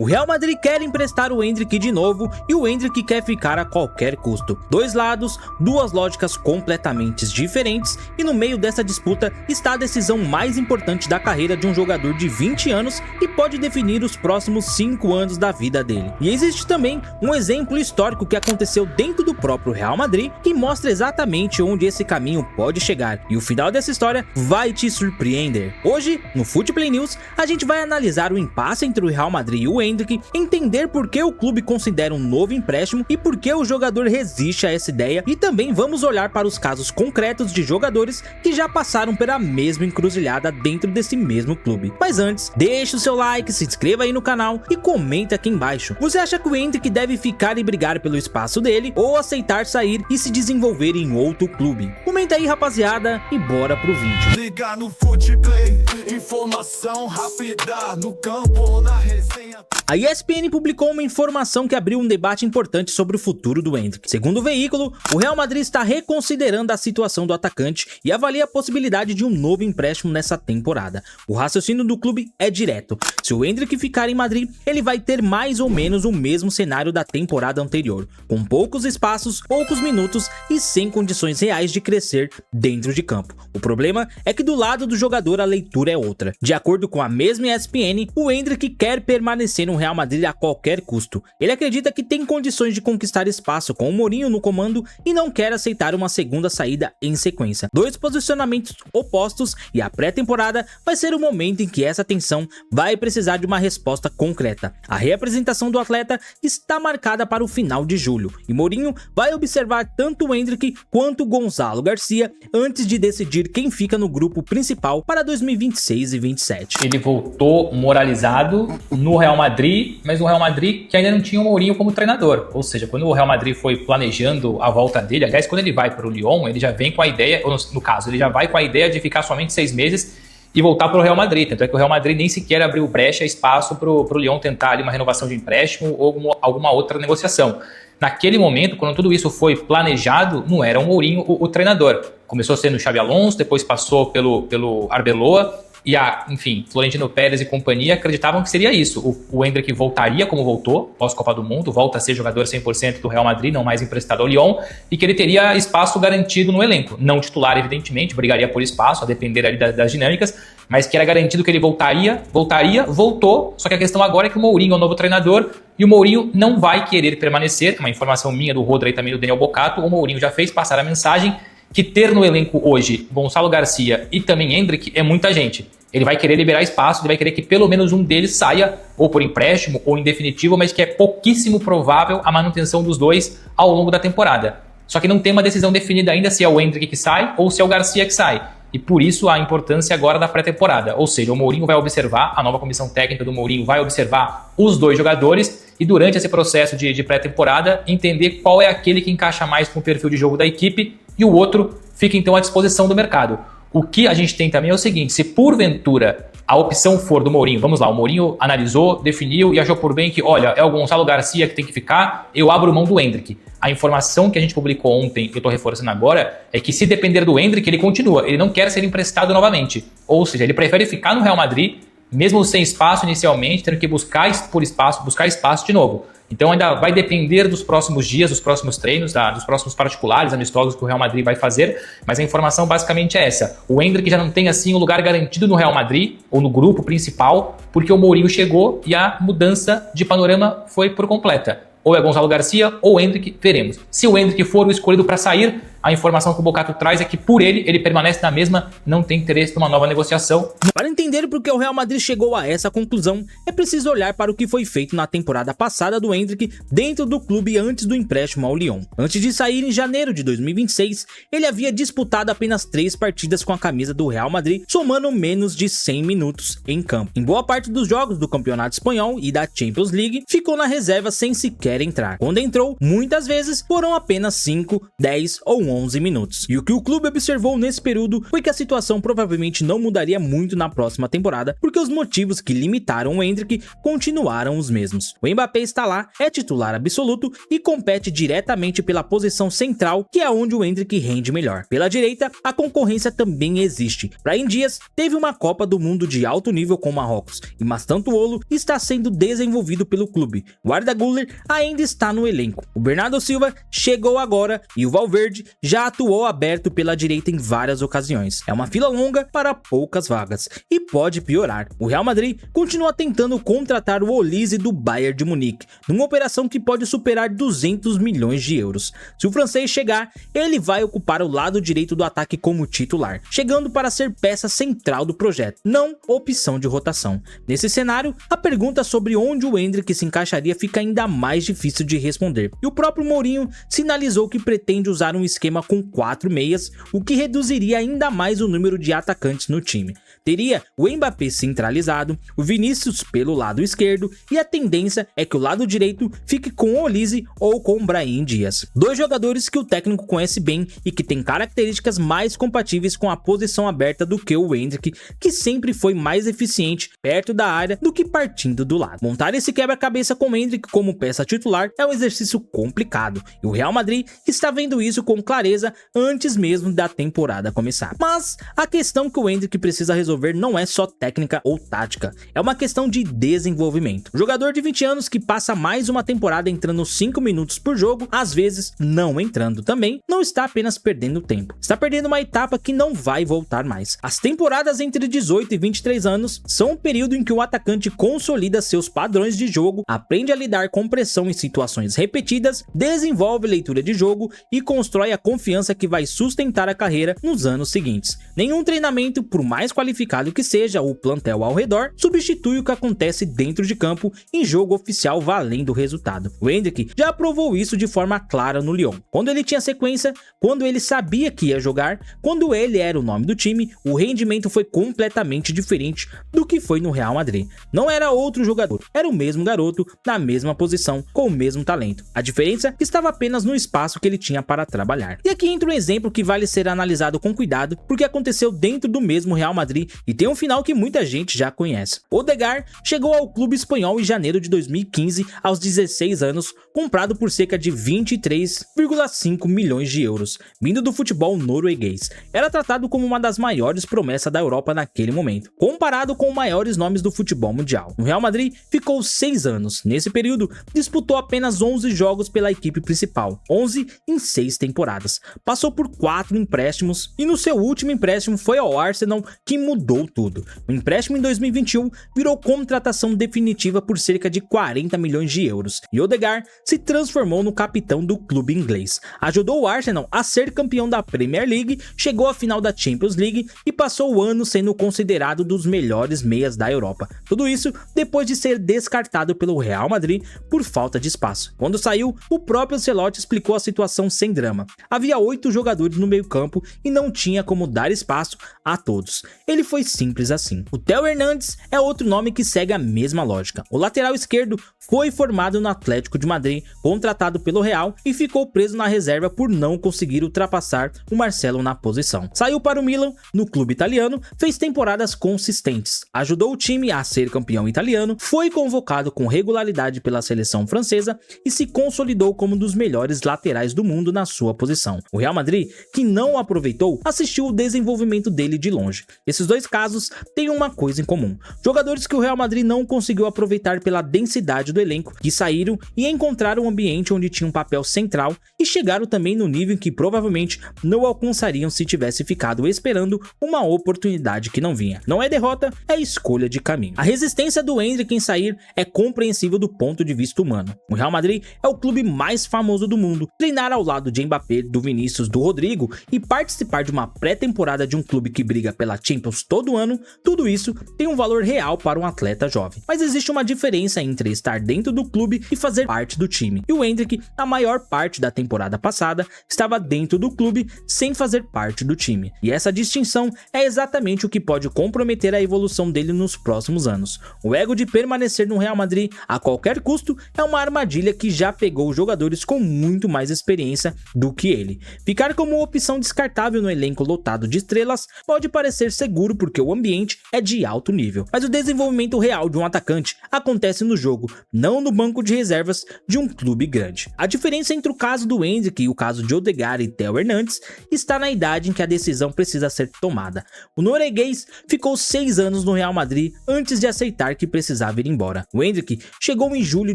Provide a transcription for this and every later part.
O Real Madrid quer emprestar o Endrick de novo e o Endrick quer ficar a qualquer custo. Dois lados, duas lógicas completamente diferentes, e no meio dessa disputa está a decisão mais importante da carreira de um jogador de 20 anos e pode definir os próximos 5 anos da vida dele. E existe também um exemplo histórico que aconteceu dentro do próprio Real Madrid que mostra exatamente onde esse caminho pode chegar, e o final dessa história vai te surpreender. Hoje, no Footplay News, a gente vai analisar o impasse entre o Real Madrid e o Endrick, entender por que o clube considera um novo empréstimo e por que o jogador resiste a essa ideia, e também vamos olhar para os casos concretos de jogadores que já passaram pela mesma encruzilhada dentro desse mesmo clube. Mas antes, deixa o seu like, se inscreva aí no canal e comenta aqui embaixo. Você acha que o Endrick deve ficar e brigar pelo espaço dele ou aceitar sair e se desenvolver em outro clube? Comenta aí, rapaziada, e bora pro vídeo. Liga no Footplay, informação rápida no campo ou na resenha. A ESPN publicou uma informação que abriu um debate importante sobre o futuro do Endrick. Segundo o veículo, o Real Madrid está reconsiderando a situação do atacante e avalia a possibilidade de um novo empréstimo nessa temporada. O raciocínio do clube é direto: se o Endrick ficar em Madrid, ele vai ter mais ou menos o mesmo cenário da temporada anterior, com poucos espaços, poucos minutos e sem condições reais de crescer dentro de campo. O problema é que do lado do jogador a leitura é outra. De acordo com a mesma ESPN, o Endrick quer permanecer no Real Madrid a qualquer custo. Ele acredita que tem condições de conquistar espaço com o Mourinho no comando e não quer aceitar uma segunda saída em sequência. Dois posicionamentos opostos, e a pré-temporada vai ser o momento em que essa tensão vai precisar de uma resposta concreta. A reapresentação do atleta está marcada para o final de julho e Mourinho vai observar tanto o Endrick quanto o Gonzalo Garcia antes de decidir quem fica no grupo principal para 2026 e 27. Ele voltou moralizado no Real Madrid, mas um Real Madrid que ainda não tinha o Mourinho como treinador. Ou seja, quando o Real Madrid foi planejando a volta dele, aliás, quando ele vai para o Lyon, ele já vem com a ideia, ou no caso, ele já vai com a ideia de ficar somente 6 meses e voltar para o Real Madrid. Tanto é que o Real Madrid nem sequer abriu brecha, espaço para o Lyon tentar ali uma renovação de empréstimo ou alguma outra negociação. Naquele momento, quando tudo isso foi planejado, não era o Mourinho o treinador. Começou sendo o Xabi Alonso, depois passou pelo Arbeloa, e enfim, Florentino Pérez e companhia acreditavam que seria isso. O Endrick voltaria como voltou, pós-Copa do Mundo, volta a ser jogador 100% do Real Madrid, não mais emprestado ao Lyon, e que ele teria espaço garantido no elenco. Não titular, evidentemente, brigaria por espaço, a depender ali das dinâmicas, mas que era garantido que ele voltou, só que a questão agora é que o Mourinho é o novo treinador, e o Mourinho não vai querer permanecer. Uma informação minha do Rodra e também do Daniel Bocato, o Mourinho já fez passar a mensagem que ter no elenco hoje Gonzalo Garcia e também Endrick é muita gente. Ele vai querer liberar espaço, ele vai querer que pelo menos um deles saia, ou por empréstimo, ou em definitivo, mas que é pouquíssimo provável a manutenção dos dois ao longo da temporada. Só que não tem uma decisão definida ainda se é o Endrick que sai ou se é o Garcia que sai. E por isso a importância agora da pré-temporada. Ou seja, o Mourinho vai observar, a nova comissão técnica do Mourinho vai observar os dois jogadores e durante esse processo de pré-temporada entender qual é aquele que encaixa mais com o perfil de jogo da equipe e o outro fica então à disposição do mercado. O que a gente tem também é o seguinte: se porventura a opção for do Mourinho, vamos lá, o Mourinho analisou, definiu e achou por bem que, olha, é o Gonzalo Garcia que tem que ficar, eu abro mão do Endrick. A informação que a gente publicou ontem, que eu estou reforçando agora, é que se depender do Endrick, ele continua, ele não quer ser emprestado novamente. Ou seja, ele prefere ficar no Real Madrid, mesmo sem espaço inicialmente, tendo que buscar espaço de novo. Então ainda vai depender dos próximos dias, dos próximos treinos, dos próximos particulares, amistosos que o Real Madrid vai fazer, mas a informação basicamente é essa: o Endrick já não tem assim um lugar garantido no Real Madrid, ou no grupo principal, porque o Mourinho chegou e a mudança de panorama foi por completa. Ou é Gonzalo Garcia ou o Endrick, veremos. Se o Endrick for o escolhido para sair, a informação que o Bocato traz é que por ele permanece na mesma, não tem interesse numa nova negociação. Para entender por que o Real Madrid chegou a essa conclusão, é preciso olhar para o que foi feito na temporada passada do Endrick dentro do clube antes do empréstimo ao Lyon. Antes de sair em janeiro de 2026, ele havia disputado apenas 3 partidas com a camisa do Real Madrid, somando menos de 100 minutos em campo. Em boa parte dos jogos do Campeonato Espanhol e da Champions League, ficou na reserva sem sequer entrar. Quando entrou, muitas vezes foram apenas 5, 10 ou 11 minutos. E o que o clube observou nesse período foi que a situação provavelmente não mudaria muito na próxima temporada, porque os motivos que limitaram o Endrick continuaram os mesmos. O Mbappé está lá é titular absoluto e compete diretamente pela posição central, que é onde o Endrick rende melhor. Pela direita, a concorrência também existe. Brahim Dias teve uma Copa do Mundo de alto nível com o Marrocos, e Mastantuono está sendo desenvolvido pelo clube. O Arda Güler ainda está no elenco. O Bernardo Silva chegou agora e o Valverde já atuou aberto pela direita em várias ocasiões. É uma fila longa para poucas vagas e pode piorar. O Real Madrid continua tentando contratar o Olise do Bayern de Munique, numa operação que pode superar 200 milhões de euros. Se o francês chegar, ele vai ocupar o lado direito do ataque como titular, chegando para ser peça central do projeto, não opção de rotação. Nesse cenário, a pergunta sobre onde o Endrick se encaixaria fica ainda mais difícil de responder, e o próprio Mourinho sinalizou que pretende usar um esquema com 4 meias, o que reduziria ainda mais o número de atacantes no time. Teria o Mbappé centralizado, o Vinícius pelo lado esquerdo, e a tendência é que o lado direito fique com o Olise ou com o Brahim Dias. Dois jogadores que o técnico conhece bem e que têm características mais compatíveis com a posição aberta do que o Endrick, que sempre foi mais eficiente perto da área do que partindo do lado. Montar esse quebra-cabeça com o Endrick como peça titular é um exercício complicado, e o Real Madrid está vendo isso com clareza antes mesmo da temporada começar. Mas a questão que o Endrick precisa resolver não é só técnica ou tática, é uma questão de desenvolvimento. O jogador de 20 anos que passa mais uma temporada entrando 5 minutos por jogo, às vezes não entrando também, não está apenas perdendo tempo, está perdendo uma etapa que não vai voltar mais. As temporadas entre 18 e 23 anos são um período em que o atacante consolida seus padrões de jogo, aprende a lidar com pressão em situações repetidas, desenvolve leitura de jogo e constrói a confiança que vai sustentar a carreira nos anos seguintes. Nenhum treinamento, por mais qualificado que seja o plantel ao redor, substitui o que acontece dentro de campo em jogo oficial valendo o resultado. O Endrick já provou isso de forma clara no Lyon. Quando ele tinha sequência, quando ele sabia que ia jogar, quando ele era o nome do time, o rendimento foi completamente diferente do que foi no Real Madrid. Não era outro jogador, era o mesmo garoto, na mesma posição, com o mesmo talento. A diferença estava apenas no espaço que ele tinha para trabalhar. E aqui entra um exemplo que vale ser analisado com cuidado, porque aconteceu dentro do mesmo Real Madrid e tem um final que muita gente já conhece. Odegaard chegou ao clube espanhol em janeiro de 2015, aos 16 anos, comprado por cerca de 23,5 milhões de euros, vindo do futebol norueguês. Era tratado como uma das maiores promessas da Europa naquele momento, comparado com os maiores nomes do futebol mundial. No Real Madrid ficou 6 anos. Nesse período, disputou apenas 11 jogos pela equipe principal, 11 em 6 temporadas. Passou por 4 empréstimos e no seu último empréstimo foi ao Arsenal, que mudou tudo. O empréstimo em 2021 virou contratação definitiva por cerca de 40 milhões de euros e Odegaard se transformou no capitão do clube inglês. Ajudou o Arsenal a ser campeão da Premier League, chegou à final da Champions League e passou o ano sendo considerado dos melhores meias da Europa. Tudo isso depois de ser descartado pelo Real Madrid por falta de espaço. Quando saiu, o próprio Ancelotti explicou a situação sem drama. Havia 8 jogadores no meio-campo e não tinha como dar espaço a todos. Ele foi simples assim. O Theo Hernandes é outro nome que segue a mesma lógica. O lateral esquerdo foi formado no Atlético de Madrid, contratado pelo Real e ficou preso na reserva por não conseguir ultrapassar o Marcelo na posição. Saiu para o Milan, no clube italiano, fez temporadas consistentes, ajudou o time a ser campeão italiano, foi convocado com regularidade pela seleção francesa e se consolidou como um dos melhores laterais do mundo na sua posição. O Real Madrid, que não o aproveitou, assistiu o desenvolvimento dele de longe. Esses dois casos têm uma coisa em comum: jogadores que o Real Madrid não conseguiu aproveitar pela densidade do elenco, que saíram e encontraram um ambiente onde tinha um papel central e chegaram também no nível que provavelmente não alcançariam se tivesse ficado esperando uma oportunidade que não vinha. Não é derrota, é escolha de caminho. A resistência do Endrick em sair é compreensível do ponto de vista humano. O Real Madrid é o clube mais famoso do mundo. Treinar ao lado de Mbappé, do Vinícius, do Rodrigo e participar de uma pré-temporada de um clube que briga pela Champions todo ano, tudo isso tem um valor real para um atleta jovem. Mas existe uma diferença entre estar dentro do clube e fazer parte do time. E o Endrick, a maior parte da temporada passada, estava dentro do clube sem fazer parte do time. E essa distinção é exatamente o que pode comprometer a evolução dele nos próximos anos. O ego de permanecer no Real Madrid a qualquer custo é uma armadilha que já pegou jogadores com muito mais experiência do que ele. Ficar como opção descartável no elenco lotado de estrelas pode parecer seguro porque o ambiente é de alto nível, mas o desenvolvimento real de um atacante acontece no jogo, não no no banco de reservas de um clube grande. A diferença entre o caso do Endrick e o caso de Odegaard e Theo Hernandes está na idade em que a decisão precisa ser tomada. O norueguês ficou 6 anos no Real Madrid antes de aceitar que precisava ir embora. O Endrick chegou em julho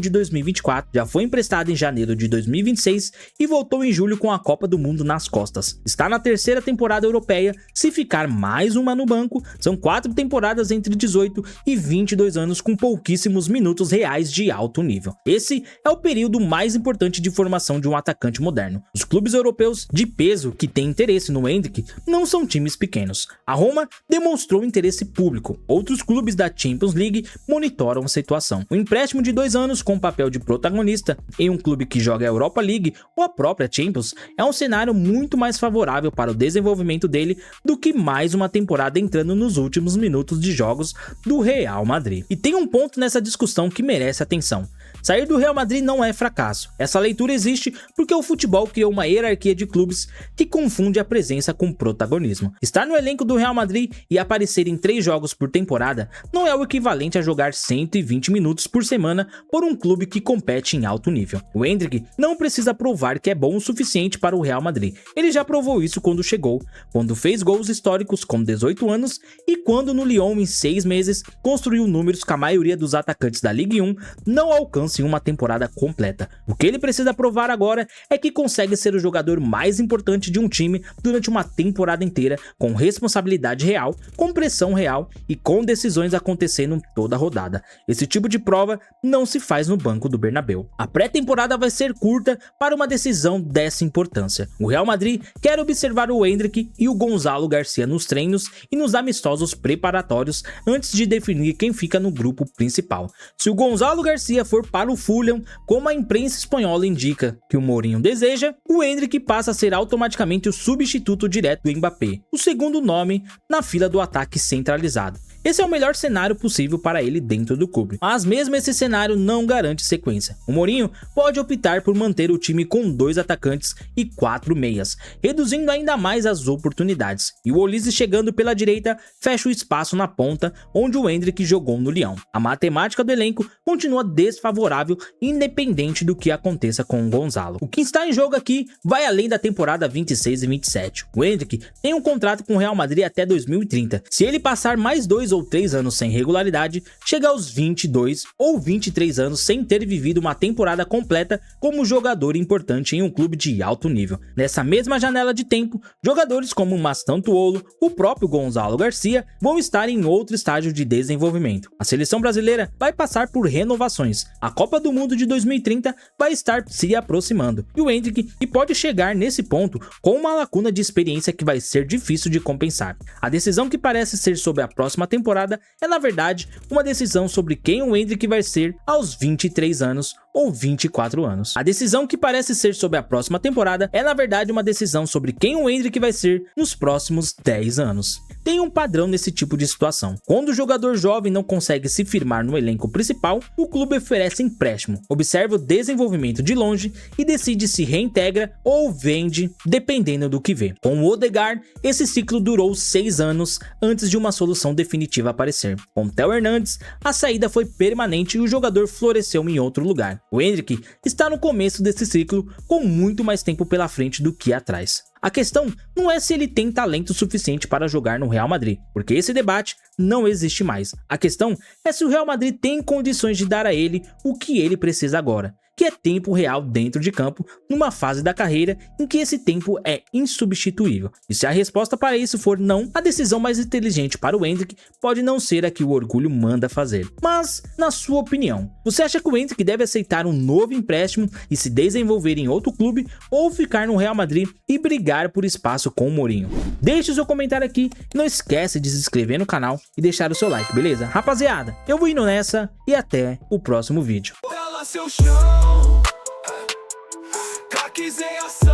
de 2024, já foi emprestado em janeiro de 2026 e voltou em julho com a Copa do Mundo nas costas. Está na 3ª temporada europeia, se ficar mais uma no banco, são 4 temporadas entre 18 e 22 anos com pouquíssimos minutos reais de alto nível. Esse é o período mais importante de formação de um atacante moderno. Os clubes europeus de peso que têm interesse no Endrick não são times pequenos. A Roma demonstrou interesse público, outros clubes da Champions League monitoram a situação. O empréstimo de 2 anos com papel de protagonista em um clube que joga a Europa League ou a própria Champions é um cenário muito mais favorável para o desenvolvimento dele do que mais uma temporada entrando nos últimos minutos de jogos do Real Madrid. E tem um ponto nessa discussão que merece atenção. Sair do Real Madrid não é fracasso. Essa leitura existe porque o futebol criou uma hierarquia de clubes que confunde a presença com protagonismo. Estar no elenco do Real Madrid e aparecer em 3 jogos por temporada não é o equivalente a jogar 120 minutos por semana por um clube que compete em alto nível. O Endrick não precisa provar que é bom o suficiente para o Real Madrid. Ele já provou isso quando chegou, quando fez gols históricos com 18 anos e quando no Lyon em 6 meses construiu números que a maioria dos atacantes da Ligue 1 não alcança em uma temporada completa. O que ele precisa provar agora é que consegue ser o jogador mais importante de um time durante uma temporada inteira, com responsabilidade real, com pressão real e com decisões acontecendo toda a rodada. Esse tipo de prova não se faz no banco do Bernabéu. A pré-temporada vai ser curta para uma decisão dessa importância. O Real Madrid quer observar o Endrick e o Gonzalo Garcia nos treinos e nos amistosos preparatórios antes de definir quem fica no grupo principal. Se o Gonzalo Garcia for para o Fulham, como a imprensa espanhola indica que o Mourinho deseja, o Endrick passa a ser automaticamente o substituto direto do Mbappé, o segundo nome na fila do ataque centralizado. Esse é o melhor cenário possível para ele dentro do clube, mas mesmo esse cenário não garante sequência. O Mourinho pode optar por manter o time com 2 atacantes e 4 meias, reduzindo ainda mais as oportunidades, e o Olise chegando pela direita fecha o espaço na ponta onde o Endrick jogou no Lyon. A matemática do elenco continua desfavorável independente do que aconteça com o Gonzalo. O que está em jogo aqui vai além da temporada 26 e 27. O Endrick tem um contrato com o Real Madrid até 2030. Se ele passar mais 2 ou 3 anos sem regularidade, chega aos 22 ou 23 anos sem ter vivido uma temporada completa como jogador importante em um clube de alto nível. Nessa mesma janela de tempo, jogadores como Mastan Tuolo, o próprio Gonzalo Garcia, vão estar em outro estágio de desenvolvimento. A seleção brasileira vai passar por renovações. A Copa do Mundo de 2030 vai estar se aproximando, e o Endrick pode chegar nesse ponto com uma lacuna de experiência que vai ser difícil de compensar. A decisão que parece ser sobre a próxima temporada é na verdade uma decisão sobre quem o Endrick vai ser aos 23 anos ou 24 anos. A decisão que parece ser sobre a próxima temporada é na verdade uma decisão sobre quem o Endrick vai ser nos próximos 10 anos. Tem um padrão nesse tipo de situação. Quando o jogador jovem não consegue se firmar no elenco principal, o clube oferece empréstimo, observa o desenvolvimento de longe e decide se reintegra ou vende, dependendo do que vê. Com o Odegaard, esse ciclo durou 6 anos antes de uma solução definitiva aparecer. Com Theo Hernandes, a saída foi permanente e o jogador floresceu em outro lugar. O Endrick está no começo desse ciclo, com muito mais tempo pela frente do que atrás. A questão não é se ele tem talento suficiente para jogar no Real Madrid, porque esse debate não existe mais. A questão é se o Real Madrid tem condições de dar a ele o que ele precisa agora, que é tempo real dentro de campo, numa fase da carreira em que esse tempo é insubstituível. E se a resposta para isso for não, a decisão mais inteligente para o Endrick pode não ser a que o orgulho manda fazer. Mas, na sua opinião, você acha que o Endrick deve aceitar um novo empréstimo e se desenvolver em outro clube, ou ficar no Real Madrid e brigar por espaço com o Mourinho? Deixe o seu comentário aqui e não esquece de se inscrever no canal e deixar o seu like, beleza? Rapaziada, eu vou indo nessa e até o próximo vídeo. Seu chão, craques em ação.